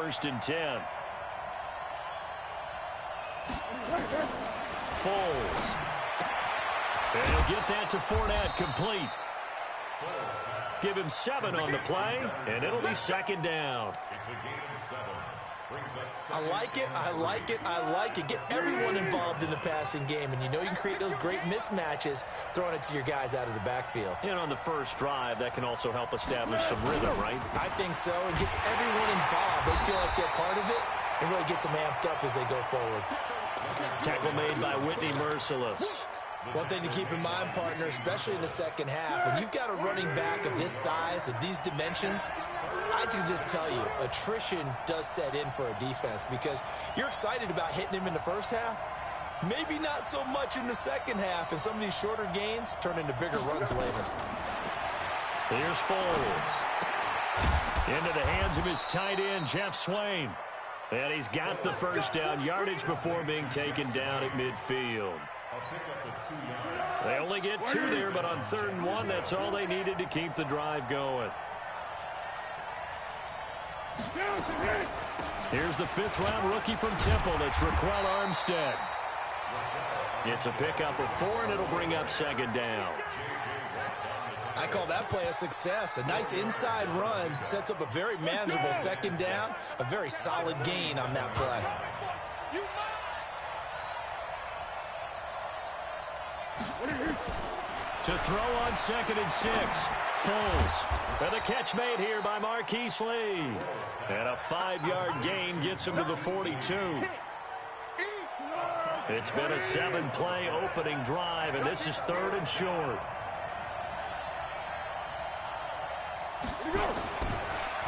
first and 10. Foles. And he'll get that to Fournette, complete. Give him 7 on the play, and it'll be second down. It's a gain of 7. I like it, I like it, I like it. Get everyone involved in the passing game, and you know you can create those great mismatches throwing it to your guys out of the backfield. And on the first drive, that can also help establish some rhythm, right? I think so. It gets everyone involved. They feel like they're part of it, and really gets them amped up as they go forward. Tackle made by Whitney Merciless. One thing to keep in mind, partner, especially in the second half, when you've got a running back of this size, of these dimensions, I can just tell you, attrition does set in for a defense because you're excited about hitting him in the first half. Maybe not so much in the second half, and some of these shorter gains turn into bigger runs later. Here's Foles. Into the hands of his tight end, Jeff Swain. And he's got the first down yardage before being taken down at midfield. They only get 2 there, but on 3rd and 1, that's all they needed to keep the drive going. Here's the 5th-round rookie from Temple. It's Raquel Armstead. It's a pickup of 4, and it'll bring up second down. I call that play a success. A nice inside run sets up a very manageable second down. A very solid gain on that play. To throw on 2nd and 6. Foles. And the catch made here by Marquise Lee. And a 5-yard gain gets him to the 42. It's been a 7-play opening drive, and this is 3rd and short.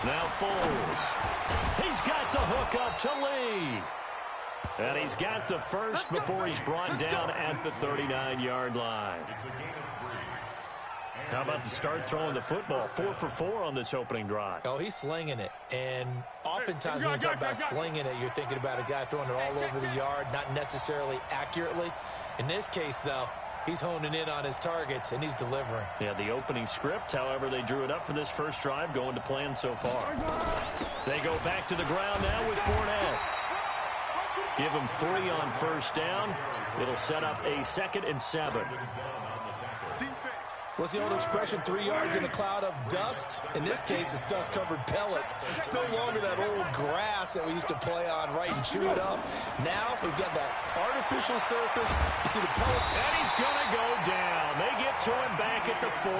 Now Foles. He's got the hook up to Lee. And he's got the first before he's brought down at the 39-yard line. How about the start throwing the football? 4 for 4 on this opening drive. Oh, he's slinging it. And oftentimes when you talk about slinging it, you're thinking about a guy throwing it all over the yard, not necessarily accurately. In this case, though, he's honing in on his targets, and he's delivering. Yeah, the opening script, however, they drew it up for this first drive, going to plan so far. They go back to the ground now with Fournette. Give him 3 on first down. It'll set up a 2nd and 7. What's the old expression, 3 yards in a cloud of dust? In this case, it's dust-covered pellets. It's no longer that old grass that we used to play on, right, and chew it up. Now we've got that artificial surface. You see the pellet. And he's going to go down. They get to him back at the 40.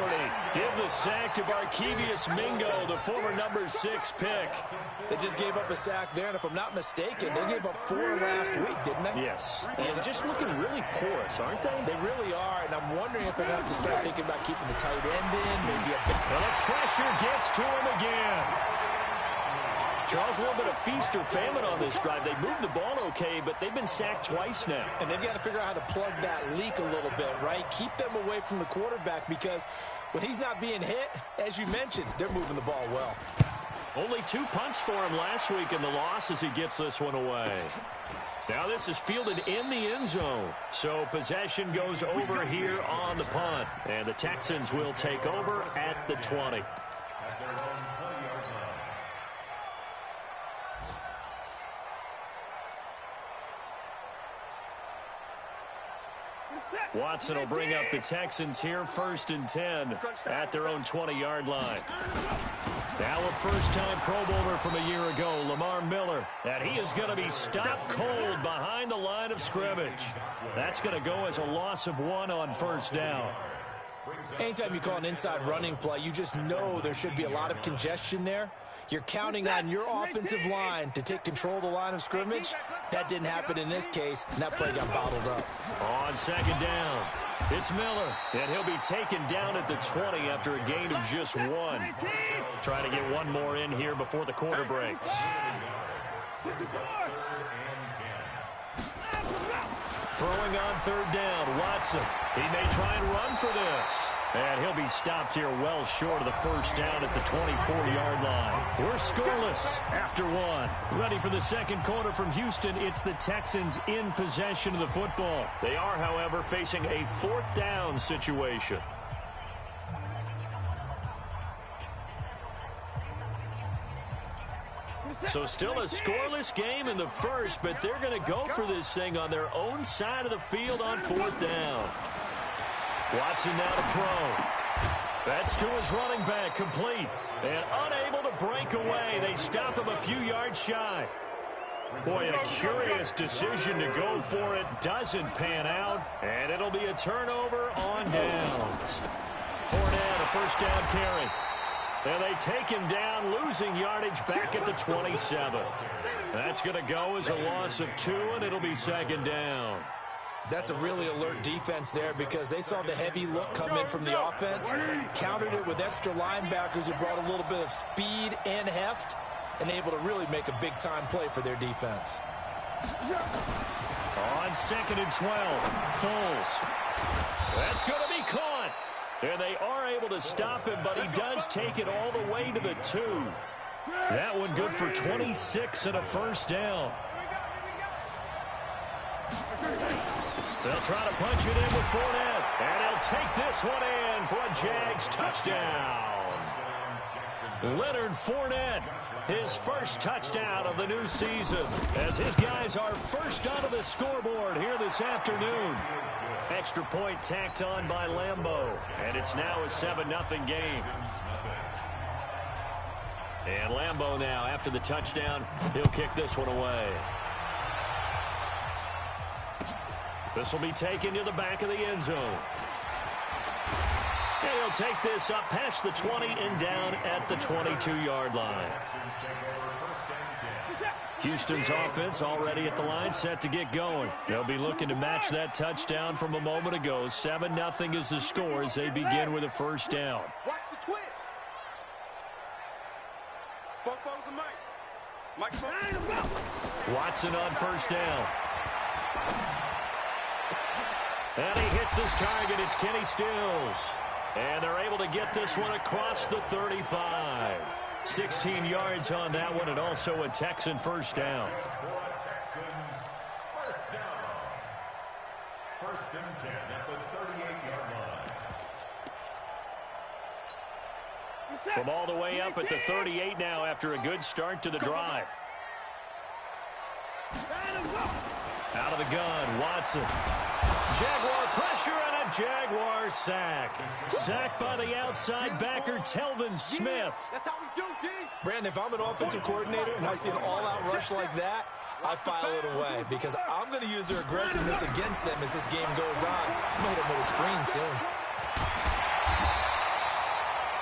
Give the sack to Barkevious Mingo, the former number 6 pick. They just gave up a sack there, and if I'm not mistaken, they gave up 4 last week, didn't they? Yes. And just looking really porous, aren't they? They really are, and I'm wondering if they're going to have to start thinking about keeping the tight end in, maybe a bit. And the pressure gets to him again. Charles, a little bit of feast or famine on this drive. They moved the ball okay, but they've been sacked twice now. And they've got to figure out how to plug that leak a little bit, right? Keep them away from the quarterback because when he's not being hit, as you mentioned, they're moving the ball well. Only 2 punts for him last week in the loss as he gets this one away. Now this is fielded in the end zone. So possession goes over here on the punt. And the Texans will take over at the 20. Watson will bring up the Texans here, 1st and 10 at their own 20-yard line. Now a first-time Pro Bowler from a year ago, Lamar Miller. And he is going to be stopped cold behind the line of scrimmage. That's going to go as a loss of 1 on first down. Anytime you call an inside running play, you just know there should be a lot of congestion there. You're counting on your offensive line to take control of the line of scrimmage. That didn't happen in this case, and that play got bottled up. On second down, it's Miller, and he'll be taken down at the 20 after a gain of just 1. Trying to get one more in here before the quarter breaks. Throwing on 3rd down, Watson. He may try and run for this. And he'll be stopped here well short of the first down at the 24-yard line. We're scoreless after 1. Ready for the second quarter from Houston. It's the Texans in possession of the football. They are, however, facing a 4th down situation. So still a scoreless game in the first, but they're going to go for this thing on their own side of the field on 4th down. Watson now to throw. That's to his running back, complete. And unable to break away. They stop him a few yards shy. Boy, a curious decision to go for it. Doesn't pan out. And it'll be a turnover on downs. Fournette, a first down carry. And they take him down, losing yardage back at the 27. That's going to go as a loss of 2, and it'll be 2nd down. That's a really alert defense there because they saw the heavy look come in from the offense, countered it with extra linebackers who brought a little bit of speed and heft, and able to really make a big-time play for their defense. On 2nd and 12, Foles. That's going to be caught. And they are able to stop him, but he does take it all the way to the 2. That one good for 26 and a first down. They'll try to punch it in with Fournette. And he'll take this one in for a Jags touchdown. Leonard Fournette, his first touchdown of the new season, as his guys are first onto the scoreboard here this afternoon. Extra point tacked on by Lambeau, and it's now a 7-0 game. And Lambeau now, after the touchdown, he'll kick this one away. This will be taken to the back of the end zone. And he'll take this up past the 20 and down at the 22-yard line. Houston's offense already at the line, set to get going. They'll be looking to match that touchdown from a moment ago. 7-0 is the score as they begin with a first down. Watch the twist. Watson on first down. And he hits his target. It's Kenny Stills. And they're able to get this one across the 35. 16 yards on that one, and also a Texan first down. First and 10 at the 38-yard line. From all the way up at the 38 now after a good start to the drive. Out of the gun, Watson. Jaguar pressure and a Jaguar sack. Sacked by the outside backer, Telvin Smith. That's how we do, D. Brandon, if I'm an offensive coordinator and I see an all-out rush like that, I file it away because I'm going to use their aggressiveness against them as this game goes on. I'm going to hit them with a screen soon.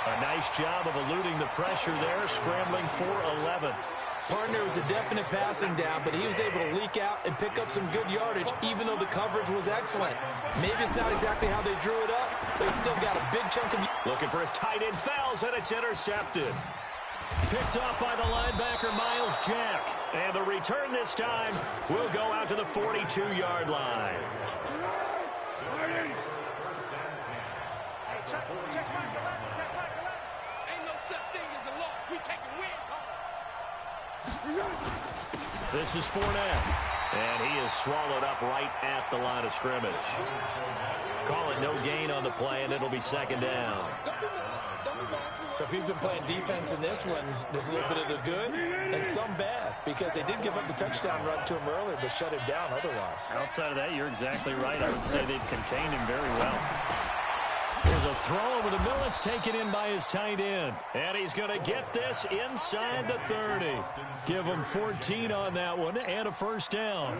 A nice job of eluding the pressure there, scrambling for 11. Partner was a definite passing down, but he was able to leak out and pick up some good yardage, even though the coverage was excellent. Maybe it's not exactly how they drew it up, but he still got a big chunk of... Looking for his tight end, fouls, and it's intercepted. Picked off by the linebacker, Miles Jack. And the return this time will go out to the 42-yard line. Check back the left. Ain't no such thing as a loss. We taking wins home. This is Fournette. And he is swallowed up right at the line of scrimmage. Call it no gain on the play, and it'll be second down. So if you've been playing defense in this one, there's a little bit of the good and some bad, because they did give up the touchdown run to him earlier, but shut him down otherwise. Outside of that, you're exactly right. I would say they've contained him very well. There's a throw over the middle. It's taken in by his tight end. And he's going to get this inside the 30. Give him 14 on that one and a first down.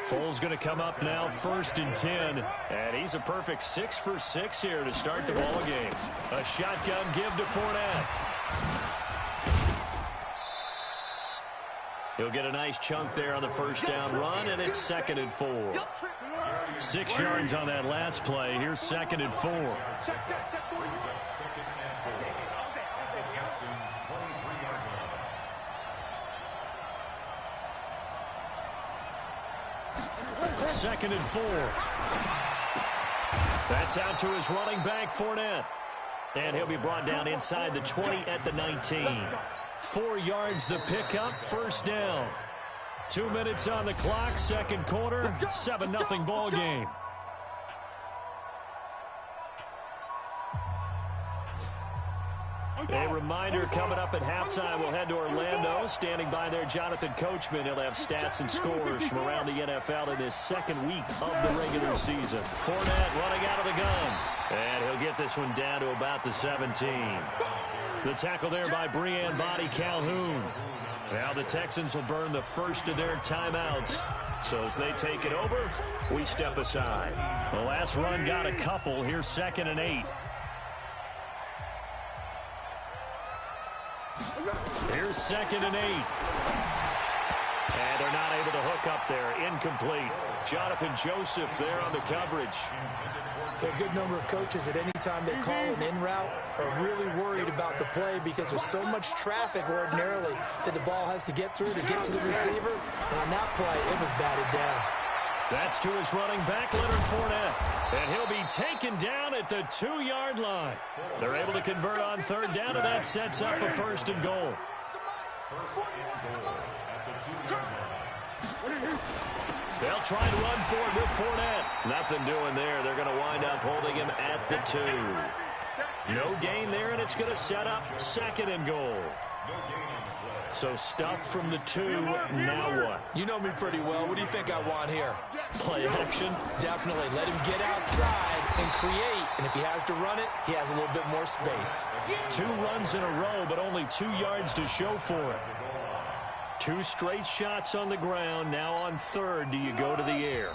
Foles going to come up now, 1st and 10. And he's a perfect 6 for 6 here to start the ball game. A shotgun give to Fournette. He'll get a nice chunk there on the first down run, and it's 2nd and 4. 6 yards on that last play. Here's 2nd and 4. Second and 4. That's out to his running back, Fournette. And he'll be brought down inside the 20 at the 19. 4 yards the pickup, first down. 2 minutes on the clock, second quarter, 7-0 ball game. A reminder coming up at halftime, we'll head to Orlando. Standing by there, Jonathan Coachman. He'll have stats and scores from around the NFL in this second week of the regular season. Fournette running out of the gun. And he'll get this one down to about the 17. The tackle there by Breanne Body Calhoun. Now the Texans will burn the first of their timeouts. So as they take it over, we step aside. The last run got a couple. Here's 2nd and 8. Here's 2nd and 8. And they're not able to hook up there. Incomplete. Jonathan Joseph there on the coverage. A good number of coaches at any time they call an in route are really worried about the play because there's so much traffic ordinarily that the ball has to get through to get to the receiver. And on that play, it was batted down. That's to his running back, Leonard Fournette. And he'll be taken down at the 2-yard line. They're able to convert on 3rd down, and that sets up a 1st and goal. They'll try to run for it with Fournette. Nothing doing there. They're going to wind up holding him at the 2. No gain there, and it's going to set up 2nd and goal. So stuffed from the 2. Now what? You know me pretty well. What do you think I want here? Play action? Definitely. Let him get outside and create. And if he has to run it, he has a little bit more space. 2 runs in a row, but only 2 yards to show for it. 2 straight shots on the ground. Now on 3rd, do you go to the air?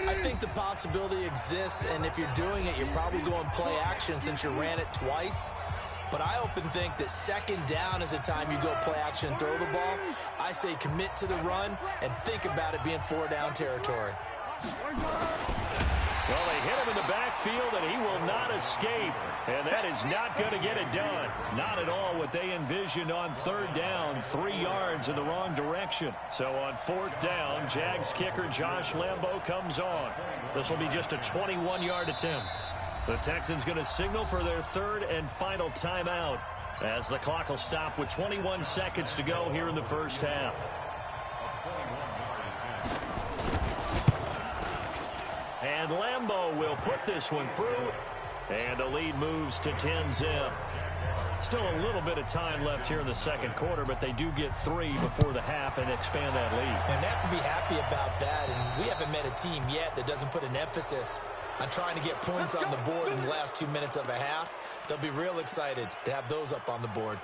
I think the possibility exists, and if you're doing it, you're probably going play action since you ran it twice. But I often think that 2nd down is a time you go play action and throw the ball. I say commit to the run and think about it being 4-down territory. Well, they hit him in the backfield, and he will not escape. And that is not going to get it done. Not at all what they envisioned on 3rd down. 3 yards in the wrong direction. So on 4th down, Jags kicker Josh Lambo comes on. This will be just a 21-yard attempt. The Texans going to signal for their 3rd and final timeout as the clock will stop with 21 seconds to go here in the first half. And Lambo will put this one through, and the lead moves to 10-zip. Still a little bit of time left here in the 2nd quarter, but they do get 3 before the half and expand that lead. And they have to be happy about that, and we haven't met a team yet that doesn't put an emphasis on trying to get points on the board in the last 2 minutes of a half. They'll be real excited to have those up on the board.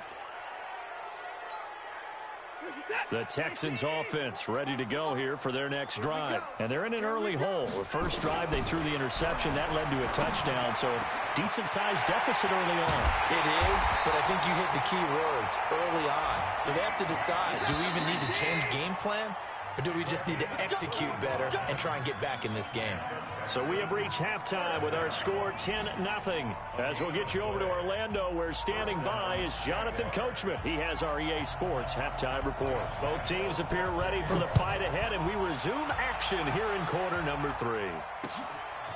The Texans offense ready to go here for their next drive. And they're in an early hole. The first drive, they threw the interception. That led to a touchdown, so decent-sized deficit early on. It is, but I think you hit the key words, early on. So they have to decide, do we even need to change game plan? Or do we just need to execute better and try and get back in this game? So we have reached halftime with our score 10-0. As we'll get you over to Orlando, where standing by is Jonathan Coachman. He has our EA Sports halftime report. Both teams appear ready for the fight ahead, and we resume action here in quarter number 3.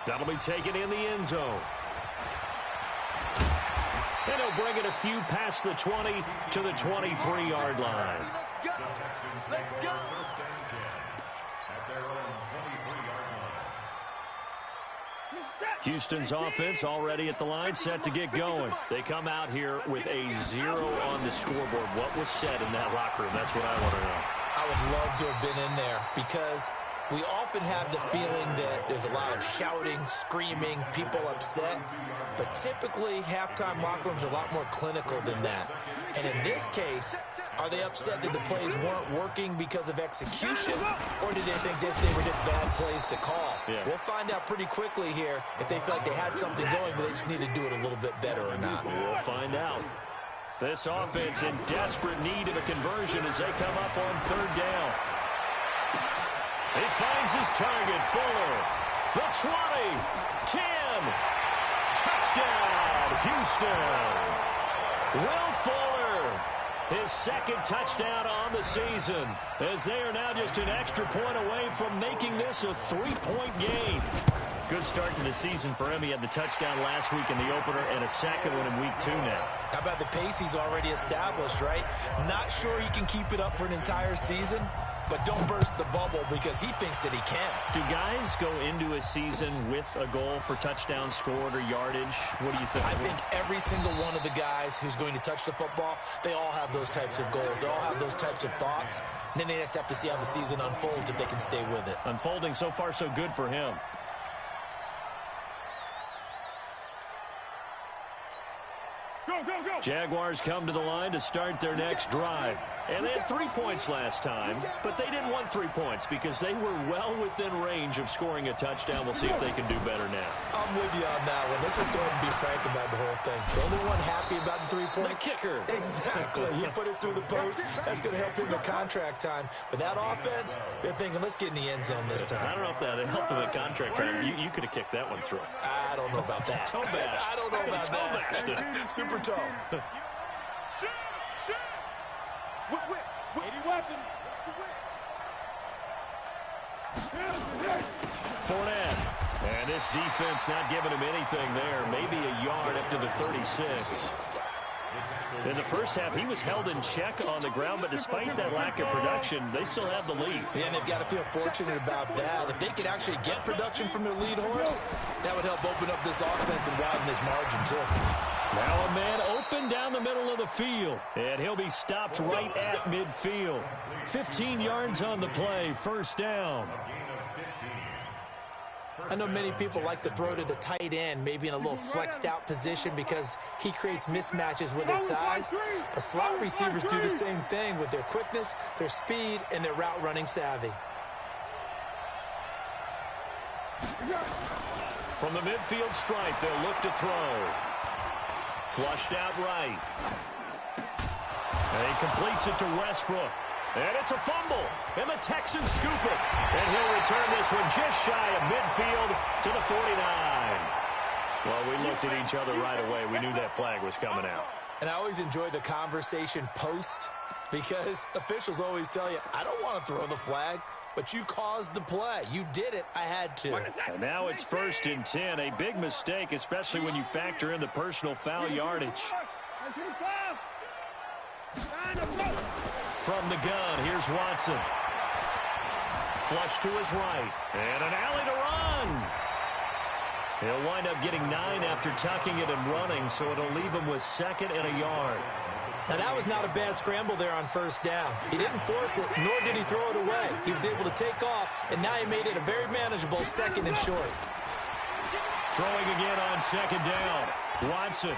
That'll be taken in the end zone. And he'll bring it a few past the 20 to the 23-yard line. Let's go. Houston's offense already at the line, set to get going. They come out here with a 0 on the scoreboard. What was said in that locker room? That's what I want to know. I would love to have been in there because we often have the feeling that there's a lot of shouting, screaming, people upset. But typically, halftime locker rooms are a lot more clinical than that. And in this case, are they upset that the plays weren't working because of execution, or did they think they were just bad plays to call? Yeah. We'll find out pretty quickly here if they feel like they had something going, but they just need to do it a little bit better or not. We'll find out. This offense in desperate need of a conversion as they come up on 3rd down. He finds his target, Fuller. The 20, 10, touchdown, Houston. Will Fuller, his 2nd touchdown on the season, as they are now just an extra point away from making this a 3-point game. Good start to the season for him. He had the touchdown last week in the opener and a 2nd one in week 2 now. How about the pace he's already established, right? Not sure he can keep it up for an entire season, but don't burst the bubble because he thinks that he can. Do guys go into a season with a goal for touchdown scored or yardage? What do you think? I think every single one of the guys who's going to touch the football, they all have those types of goals. They all have those types of thoughts. And then they just have to see how the season unfolds if they can stay with it. Unfolding so far so good for him. Go, go, go. Jaguars come to the line to start their next drive. And they had 3 points last time, but they didn't want 3 points because they were well within range of scoring a touchdown. We'll see if they can do better now. I'm with you on that one. Let's just go ahead and be frank about the whole thing. The only one happy about the 3-point? The kicker. Exactly. He put it through the post. That's going to help him in contract time. But that offense, they're thinking, let's get in the end zone this time. I don't know if that helped him in contract time. You could have kicked that one through. I don't know about that. Toe bash. I don't know about Toe bashed it. that. Super toe. Shoot, shoot. Whip. 80 weapon. Fournette. And this defense not giving him anything there. Maybe a yard up to the 36. In the first half, he was held in check on the ground, but despite that lack of production, they still have the lead. Yeah, and they've got to feel fortunate about that. If they could actually get production from their lead horse, that would help open up this offense and widen this margin, too. Now a man open down the middle of the field, and he'll be stopped right at midfield. 15 yards on the play, first down. I know many people like to throw to the tight end, maybe in a little flexed out position because he creates mismatches with his size. But slot receivers do the same thing with their quickness, their speed, and their route running savvy. From the midfield stripe, they'll look to throw. Flushed out right. And he completes it to Westbrook. And it's a fumble. And the Texans scoop it. And he'll return this one just shy of midfield to the 49. Well, we looked at each other right away. We knew that flag was coming out. And I always enjoy the conversation post because officials always tell you, I don't want to throw the flag, but you caused the play. You did it. I had to. And now it's 1st and 10. A big mistake, especially when you factor in the personal foul yardage. From the gun, here's Watson. Flush to his right. And an alley to run. He'll wind up getting 9 after tucking it and running, so it'll leave him with 2nd and a yard. Now, that was not a bad scramble there on 1st down. He didn't force it, nor did he throw it away. He was able to take off, and now he made it a very manageable 2nd and short. Throwing again on 2nd down. Watson.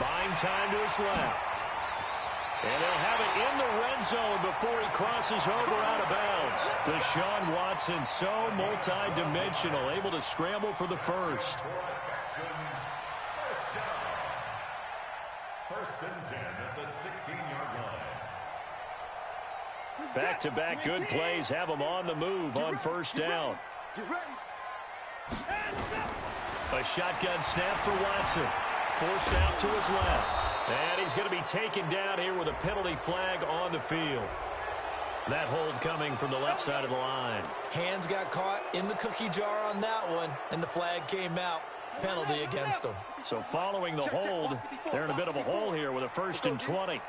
Buying time to his left. And they'll have it in the red zone before he crosses over out of bounds. Deshaun Watson, so multi-dimensional, able to scramble for the first. 1st and 10 at the 16-yard line. Back-to-back good plays have him on the move on 1st down. A shotgun snap for Watson. Forced out to his left. And he's going to be taken down here with a penalty flag on the field. That hold coming from the left side of the line. Hands got caught in the cookie jar on that one, and the flag came out. Penalty against him. So following the hold, they're in a bit of a hole here with a 1st and 20.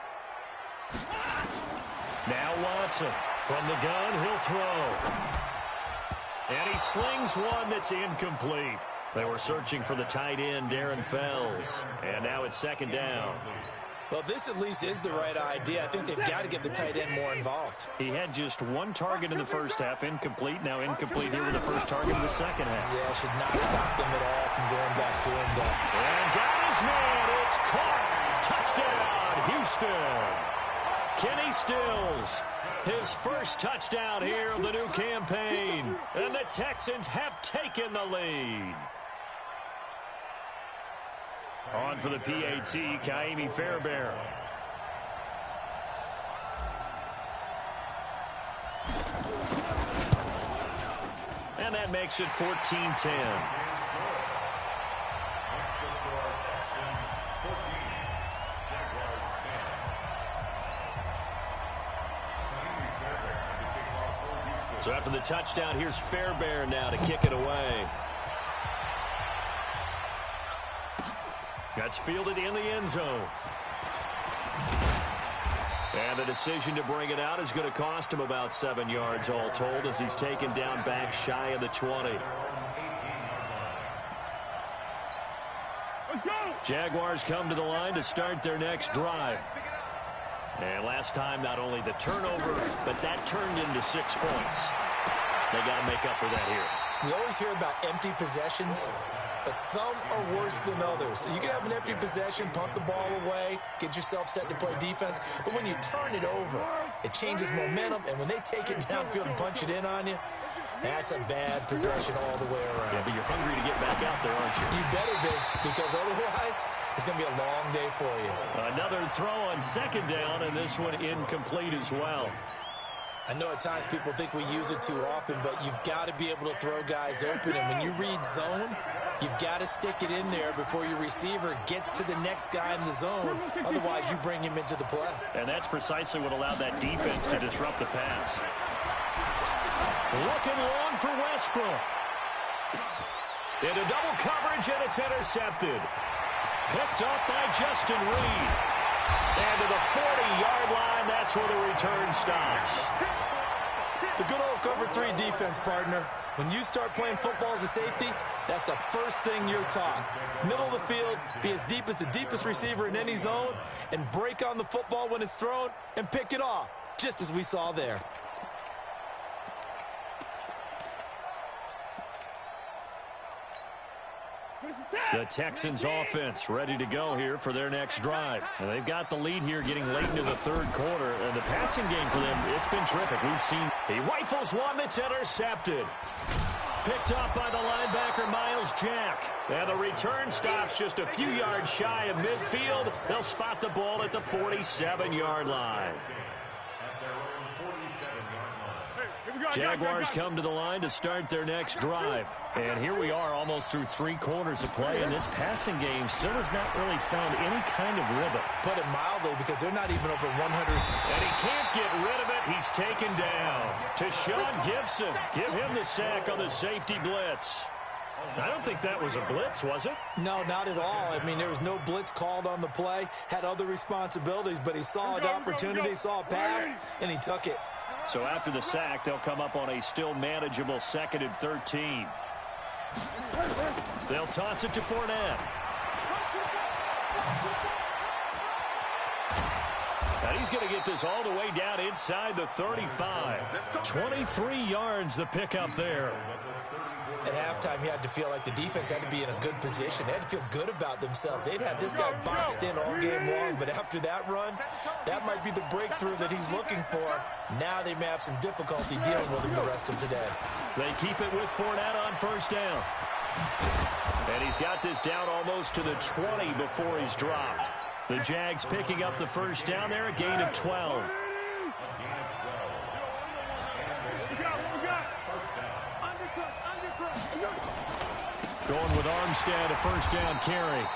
Now Watson. From the gun, he'll throw. And he slings one that's incomplete. They were searching for the tight end, Darren Fells. And now it's 2nd down. Well, this at least is the right idea. I think they've got to get the tight end more involved. He had just 1 target in the 1st half, incomplete. Now incomplete here with the 1st target in the 2nd half. Yeah, should not stop them at all from going back to him. And got his man. It's caught. Touchdown, Houston. Kenny Stills. His first touchdown here of the new campaign. And the Texans have taken the lead. On for the PAT, Kaimi Fairbairn. And that makes it 14-10. So after the touchdown, here's Fairbairn now to kick it away. That's fielded in the end zone. And the decision to bring it out is going to cost him about 7 yards all told as he's taken down back shy of the 20. Jaguars come to the line to start their next drive. And last time, not only the turnover, but that turned into 6 points. They got to make up for that here. You always hear about empty possessions, but some are worse than others. You can have an empty possession, pump the ball away, get yourself set to play defense, but when you turn it over, it changes momentum, and when they take it downfield and punch it in on you, that's a bad possession all the way around. Yeah, but you're hungry to get back out there, aren't you? You better be, because otherwise, it's going to be a long day for you. Another throw on second down, and this one incomplete as well. I know at times people think we use it too often, but you've got to be able to throw guys open. And when you read zone, you've got to stick it in there before your receiver gets to the next guy in the zone. Otherwise, you bring him into the play. And that's precisely what allowed that defense to disrupt the pass. Looking long for Westbrook. Into double coverage, and it's intercepted. Picked up by Justin Reed. And to the 40-yard line, that's where the return stops. The good old cover 3 defense, partner. When you start playing football as a safety, that's the first thing you're taught. Middle of the field, be as deep as the deepest receiver in any zone, and break on the football when it's thrown and pick it off, just as we saw there. The Texans offense ready to go here for their next drive. And they've got the lead here getting late into the third quarter. And the passing game for them, it's been terrific. We've seen he rifles one that's intercepted. Picked up by the linebacker, Miles Jack. And the return stops just a few yards shy of midfield. They'll spot the ball at the 47-yard line. Jaguars come to the line to start their next drive. And here we are almost through 3 quarters of play, and this passing game still has not really found any kind of rhythm. Put it mildly, because they're not even over 100. And he can't get rid of it. He's taken down. To Sean Gibson. Give him the sack on the safety blitz. I don't think that was a blitz, was it? No, not at all. I mean, there was no blitz called on the play. Had other responsibilities, but he saw an opportunity, saw a path, and he took it. So after the sack, they'll come up on a still manageable 2nd and 13. They'll toss it to Fournette. And he's going to get this all the way down inside the 35. 23 yards the pickup there. At halftime, you had to feel like the defense had to be in a good position. They had to feel good about themselves. They'd had this guy boxed in all game long, but after that run, that might be the breakthrough that he's looking for. Now they may have some difficulty dealing with him the rest of today. They keep it with Fournette on first down. And he's got this down almost to the 20 before he's dropped. The Jags picking up the first down there, a gain of 12. Going with Armstead, a first down carry.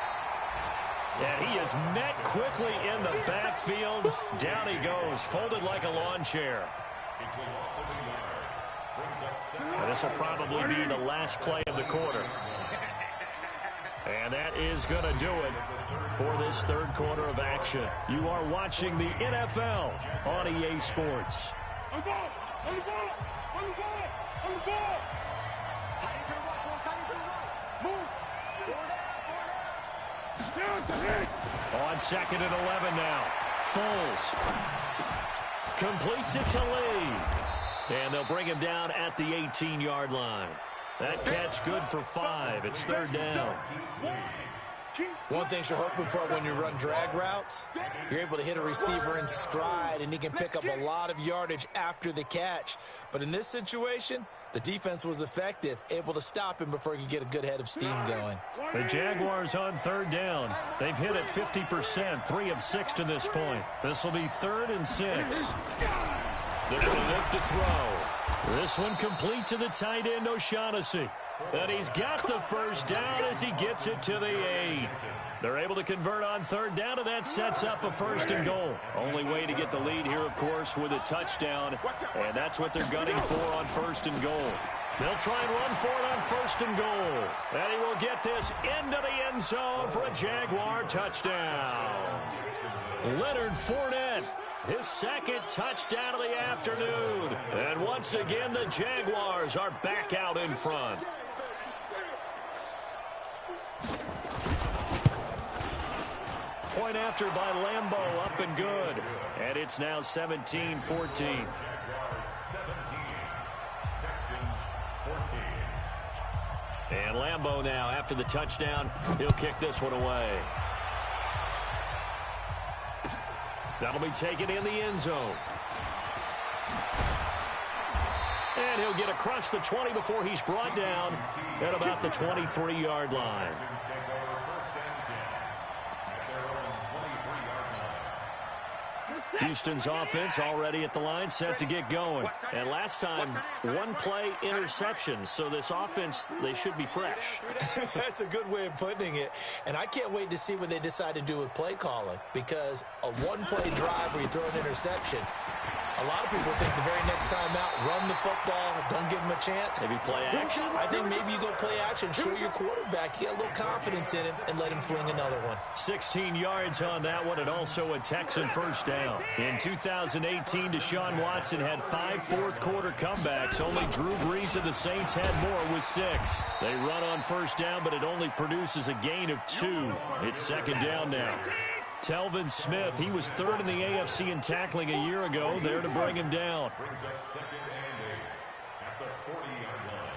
And he is met quickly in the backfield. Down he goes, folded like a lawn chair. And this will probably be the last play of the quarter. And that is going to do it for this third quarter of action. You are watching the NFL on EA Sports. On the ball! On the ball! On the ball! On the ball! On 2nd and 11 now. Foles completes it to Lee. And they'll bring him down at the 18-yard line. That catch good for 5. It's 3rd down. One thing you're hoping for when you run drag routes, you're able to hit a receiver in stride, and he can pick up a lot of yardage after the catch. But in this situation, the defense was effective, able to stop him before he could get a good head of steam going. The Jaguars on 3rd down. They've hit it 50%, 3 of 6 to this point. This will be 3rd and 6. They're going to look to throw. This one complete to the tight end, O'Shaughnessy. And he's got the first down as he gets it to the 8. They're able to convert on 3rd down, and that sets up a 1st and goal. Only way to get the lead here, of course, with a touchdown. And that's what they're gunning for on 1st and goal. They'll try and run for it on 1st and goal. And he will get this into the end zone for a Jaguar touchdown. Leonard Fournette his second touchdown of the afternoon. And once again, the Jaguars are back out in front. Point after by Lambeau, up and good. And it's now 17-14. And Lambeau now, after the touchdown, he'll kick this one away. That'll be taken in the end zone. And he'll get across the 20 before he's brought down at about the 23-yard line. Houston's offense already at the line, set to get going. And last time, one-play interception. So this offense, they should be fresh. That's a good way of putting it. And I can't wait to see what they decide to do with play calling. Because a one-play drive where you throw an interception, a lot of people think the very next time out, run the football, don't give him a chance. Maybe play action. I think maybe you go play action, show your quarterback, get a little confidence in him, and let him fling another one. 16 yards on that one, and also a Texan first down. In 2018, Deshaun Watson had 5 fourth-quarter comebacks. Only Drew Brees of the Saints had more with 6. They run on first down, but it only produces a gain of 2. It's second down now. Telvin Smith, he was 3rd in the AFC in tackling a year ago, there to bring him down. Brings up 2nd and 8 at the 40-yard line.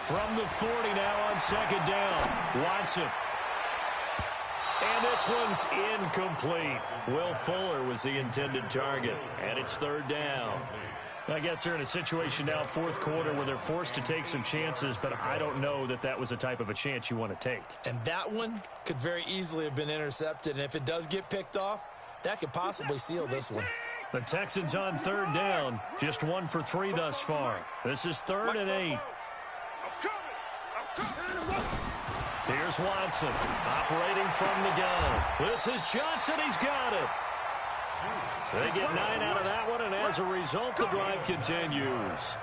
From the 40 now on second down, Watson. And this one's incomplete. Will Fuller was the intended target, and it's third down. I guess they're in a situation now, fourth quarter, where they're forced to take some chances, but I don't know that that was the type of a chance you want to take. And that one could very easily have been intercepted, and if it does get picked off, that could possibly seal this one. The Texans on third down, just 1 for 3 thus far. This is 3rd and 8. Here's Watson, operating from the gun. This is Johnson, he's got it. They get 9 out of that one, and as a result, the drive continues.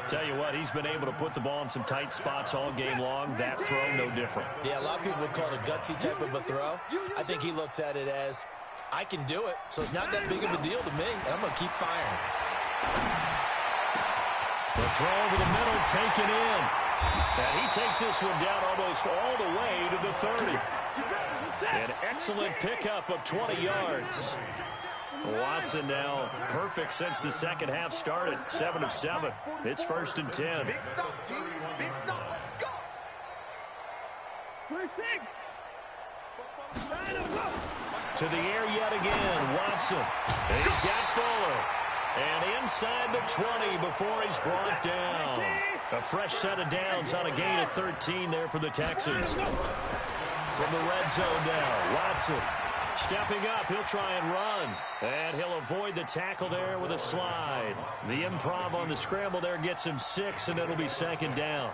Tell you what, he's been able to put the ball in some tight spots all game long. That throw, no different. Yeah, a lot of people would call it a gutsy type of a throw. I think he looks at it as, I can do it, so it's not that big of a deal to me, and I'm going to keep firing. The throw over the middle, taken in. And he takes this one down almost all the way to the 30. An excellent pickup of 20 yards. Watson now perfect since the second half started. 7 of 7. It's 1st and 10. Big stop, G. Big stop. Let's go. To the air yet again. Watson. He's got Fuller. And inside the 20 before he's brought down. A fresh set of downs on a gain of 13 there for the Texans. From the red zone now, Watson stepping up. He'll try and run. And he'll avoid the tackle there with a slide. The improv on the scramble there gets him 6, and it'll be second down.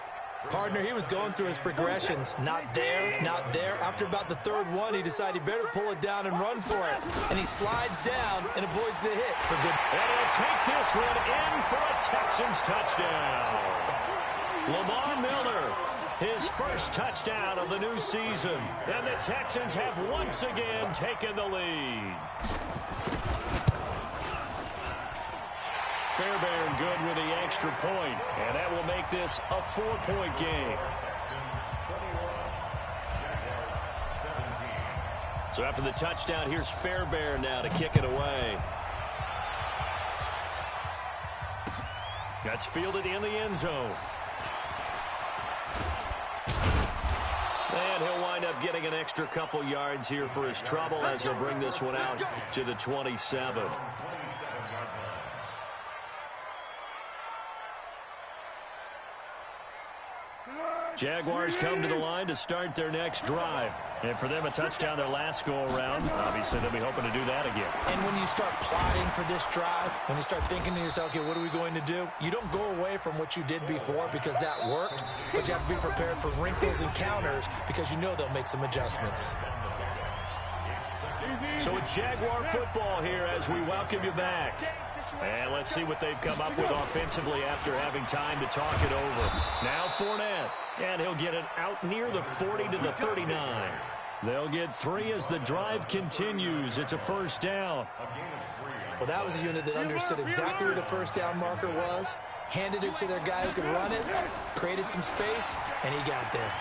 Partner, he was going through his progressions. Not there, not there. After about the 3rd one, he decided he better pull it down and run for it. And he slides down and avoids the hit for good. And he'll take this one in for a Texans touchdown. Lamar Miller, his first touchdown of the new season. And the Texans have once again taken the lead. Fairbairn good with the extra point, and that will make this a 4-point game. So after the touchdown, here's Fairbairn now to kick it away. That's fielded in the end zone. And he'll wind up getting an extra couple yards here for his trouble as he'll bring this one out to the 27. Jaguars come to the line to start their next drive. And for them, a touchdown their last go-around. Obviously, they'll be hoping to do that again. And when you start plotting for this drive, when you start thinking to yourself, okay, what are we going to do? You don't go away from what you did before because that worked, but you have to be prepared for wrinkles and counters because you know they'll make some adjustments. So it's Jaguar football here as we welcome you back. And let's see what they've come up with offensively after having time to talk it over. Now Fournette, and he'll get it out near the 40 to the 39. They'll get 3 as the drive continues. It's a first down. Well, that was a unit that understood exactly where the first down marker was, handed it to their guy who could run it, created some space, and he got there.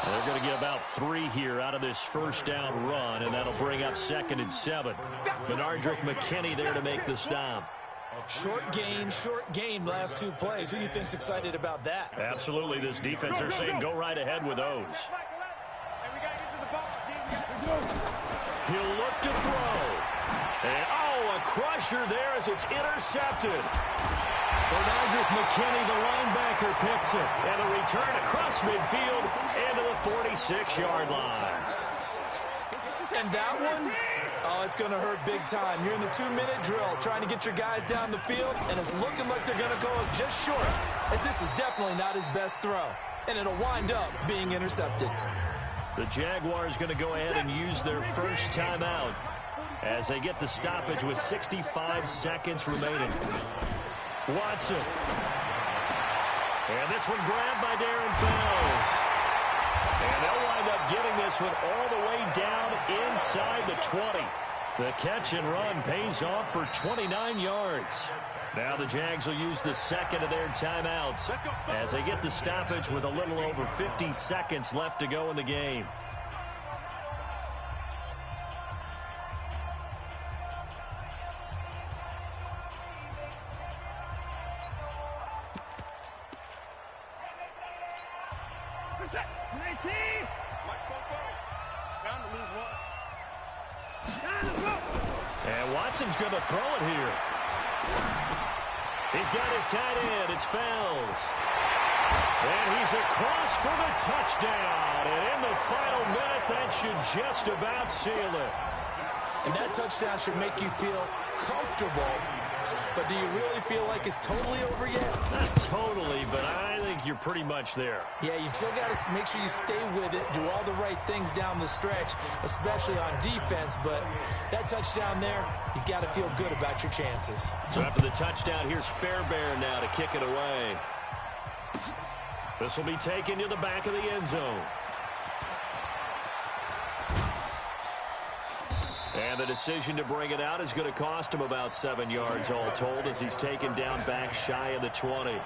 They're going to get about 3 here out of this first down run, and that'll bring up 2nd and 7. Benardrick McKinney there to make the stop. Short gain last 2 plays. Who do you think's excited about that? Absolutely. This defense are saying go right ahead with those. He'll look to throw. And, a crusher there as it's intercepted. Benardrick McKinney, the linebacker, picks it. And a return across midfield into the 46-yard line. And that one, it's going to hurt big time. You're in the 2-minute drill trying to get your guys down the field, and it's looking like they're going to go just short, as this is definitely not his best throw. And it'll wind up being intercepted. The Jaguars going to go ahead and use their first timeout as they get the stoppage with 65 seconds remaining. Watson. And this one grabbed by Darren Fells. And they'll wind up getting this one all the way down inside the 20. The catch and run pays off for 29 yards. Now the Jags will use the second of their timeouts as they get the stoppage with a little over 50 seconds left to go in the game. And Watson's going to throw it here. He's got his tight end. It's Fells. And he's across for the touchdown. And in the final minute, that should just about seal it. And that touchdown should make you feel comfortable. But do you really feel like it's totally over yet? Not totally, but I think you're pretty much there. Yeah, you've still got to make sure you stay with it, do all the right things down the stretch, especially on defense. But that touchdown there, you got to feel good about your chances. So after the touchdown, here's Fairbairn now to kick it away. This will be taken to the back of the end zone. And the decision to bring it out is going to cost him about 7 yards all told as he's taken down back shy of the 20.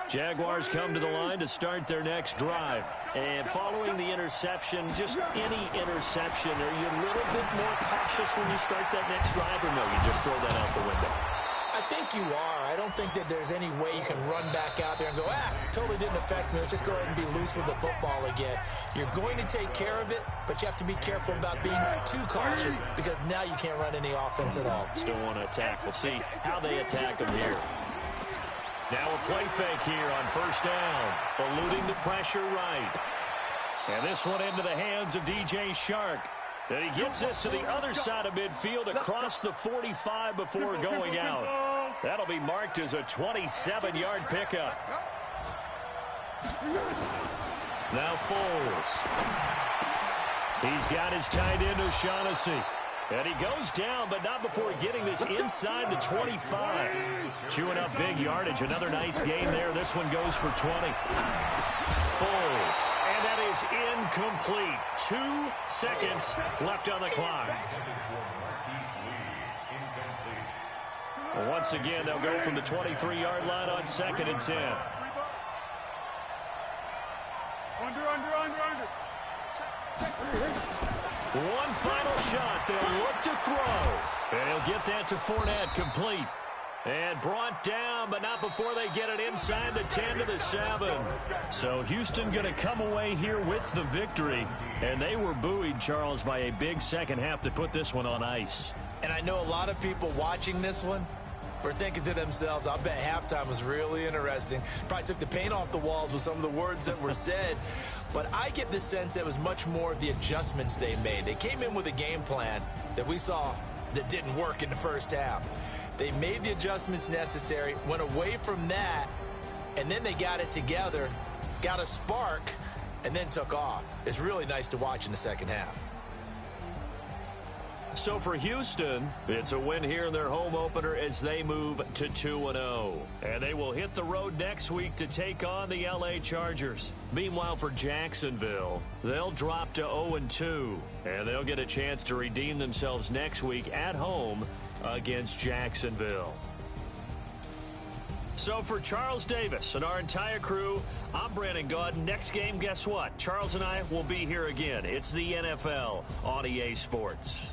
Jaguars come to the line to start their next drive. And following the interception, just any interception, are you a little bit more cautious when you start that next drive, or no, you just throw that out the window? I think you are. I don't think that there's any way you can run back out there and go, totally didn't affect me. Let's just go ahead and be loose with the football again. You're going to take care of it, but you have to be careful about being too cautious because now you can't run any offense at all. Still want to attack. We'll see how they attack them here. Now a play fake here on first down, eluding the pressure right. And this one into the hands of DJ Shark. And he gets this to the other side of midfield across the 45 before going out. That'll be marked as a 27-yard pickup. Now Foles. He's got his tight end O'Shaughnessy. And he goes down, but not before getting this inside the 25. Chewing up big yardage. Another nice gain there. This one goes for 20. Foles. And that is incomplete. 2 seconds left on the clock. Well, once again, they'll go from the 23-yard line on 2nd and 10. Under. One final shot. They'll look to throw. And he'll get that to Fournette, complete. And brought down, but not before they get it inside the 10 to the 7. So Houston going to come away here with the victory. And they were buoyed, Charles, by a big second half to put this one on ice. And I know a lot of people watching this one were thinking to themselves, I bet halftime was really interesting. Probably took the paint off the walls with some of the words that were said. But I get the sense that it was much more of the adjustments they made. They came in with a game plan that we saw that didn't work in the first half. They made the adjustments necessary, went away from that, and then they got it together, got a spark, and then took off. It's really nice to watch in the second half. So for Houston, it's a win here in their home opener as they move to 2-0. And they will hit the road next week to take on the LA Chargers. Meanwhile, for Jacksonville, they'll drop to 0-2. And they'll get a chance to redeem themselves next week at home against Jacksonville. So for Charles Davis and our entire crew, I'm Brandon Gaudin. Next game, guess what? Charles and I will be here again. It's the NFL on EA Sports.